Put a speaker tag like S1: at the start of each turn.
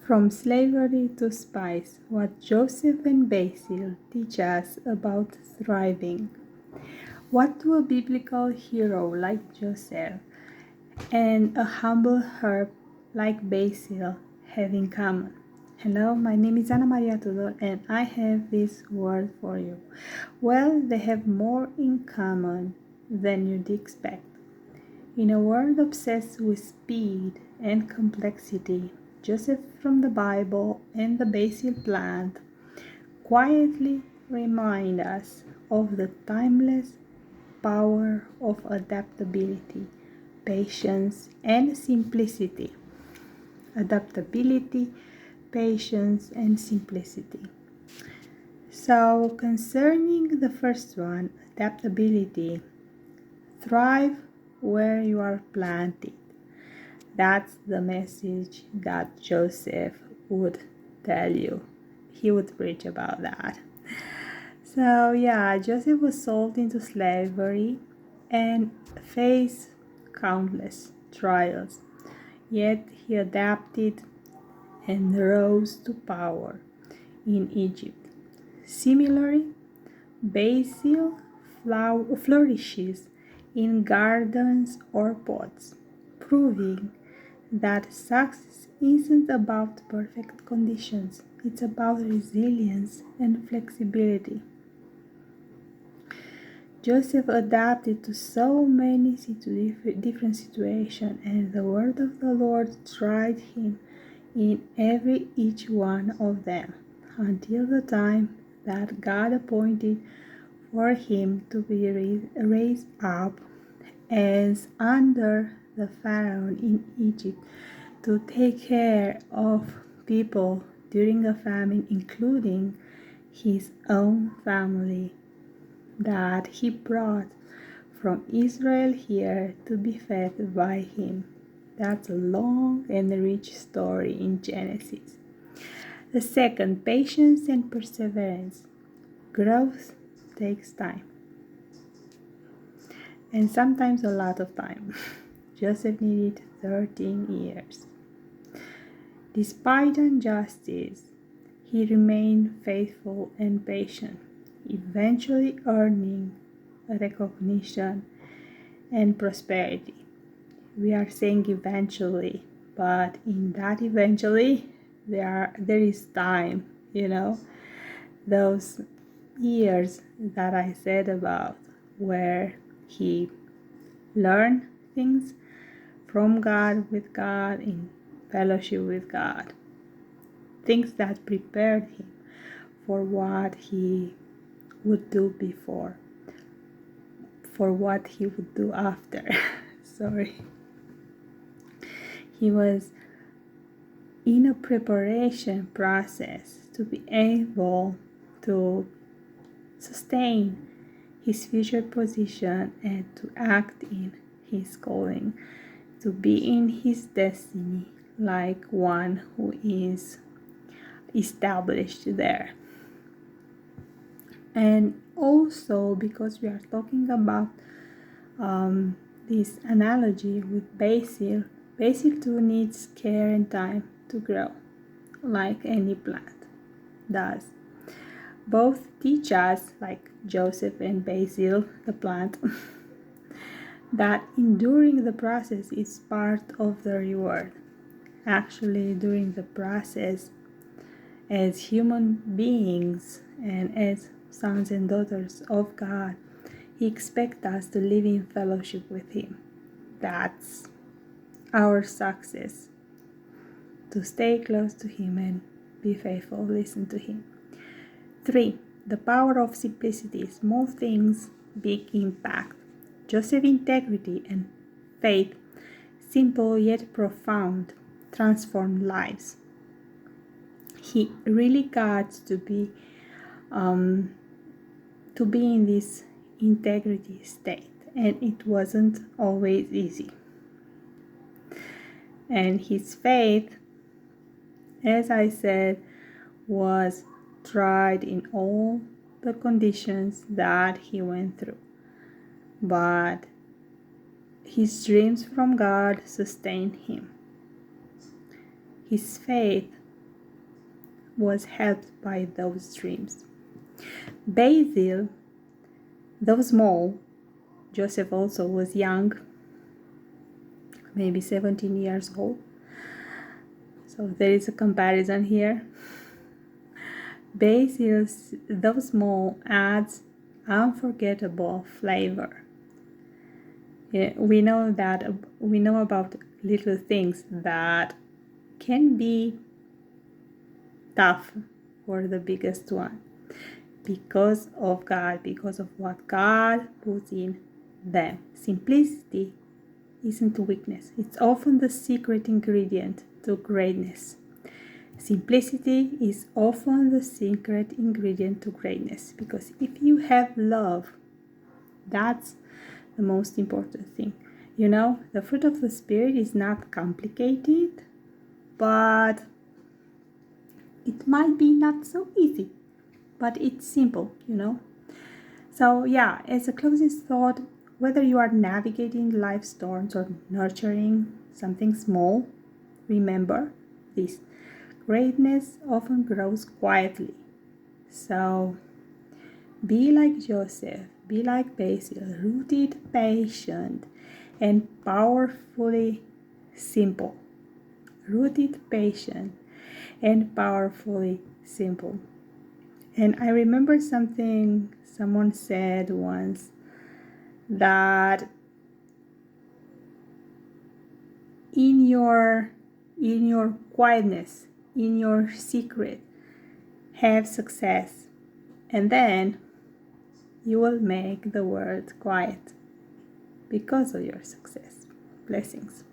S1: From slavery to spice, what Joseph and Basil teach us about thriving. What do a biblical hero like Joseph and a humble herb like Basil have in common? Hello, my name is Ana Maria Tudor and I have this word for you. Well, they have more in common than you'd expect. In a world obsessed with speed and complexity, Joseph from the Bible and the basil plant quietly remind us of the timeless power of adaptability, patience, and simplicity. Adaptability, patience, and simplicity. So, concerning the first one, adaptability, thrive where you are planted. That's the message that Joseph would tell you. He would preach about that. So yeah, Joseph was sold into slavery and faced countless trials. Yet he adapted and rose to power in Egypt. Similarly, Basil flourishes in gardens or pots, proving that success isn't about perfect conditions, it's about resilience and flexibility. Joseph adapted to so many different situations, and the word of the Lord tried him in each one of them, until the time that God appointed for him to be raised up as under the Pharaoh in Egypt to take care of people during a famine, including his own family that he brought from Israel here to be fed by him. That's a long and rich story in Genesis. The second, patience and perseverance. Growth takes time, and sometimes a lot of time. Joseph needed 13 years. Despite injustice, he remained faithful and patient, eventually earning recognition and prosperity. We are saying eventually, but in that eventually, there is time, those years that I said about where he learned things from God, with God, in fellowship with God. Things that prepared him for what he would do before, for what he would do after. Sorry. He was in a preparation process to be able to sustain his future position and to act in his calling, to be in his destiny like one who is established there. And also, because we are talking about this analogy with basil too needs care and time to grow, like any plant does. Both teach us, like Joseph and Basil, the plant, that enduring the process is part of the reward. Actually, during the process, as human beings and as sons and daughters of God, He expects us to live in fellowship with Him. That's our success, to stay close to Him and be faithful, listen to Him. 3. The power of simplicity. Small things, big impact. Joseph's integrity and faith, simple yet profound, transformed lives. He really got to be in this integrity state, and it wasn't always easy. And his faith, as I said, was tried in all the conditions that he went through. But his dreams from God sustained him. His faith was helped by those dreams. Basil, though small, Joseph also was young, maybe 17 years old. So there is a comparison here. Basil, though small, adds unforgettable flavor. Yeah, we know about little things that can be tough for the biggest one because of God, because of what God puts in them. Simplicity isn't weakness. It's often the secret ingredient to greatness. Simplicity is often the secret ingredient to greatness, because if you have love, that's the most important thing. You know, the fruit of the Spirit is not complicated, but it might be not so easy, but it's simple, you know. So yeah, as a closing thought, whether you are navigating life storms or nurturing something small, remember this: greatness often grows quietly. So be like Joseph, be like Basil, rooted, patient, and powerfully simple. Rooted, patient, and powerfully simple. And I remember something someone said once, that in your quietness, in your secret, have success, and then you will make the world quiet because of your success. Blessings.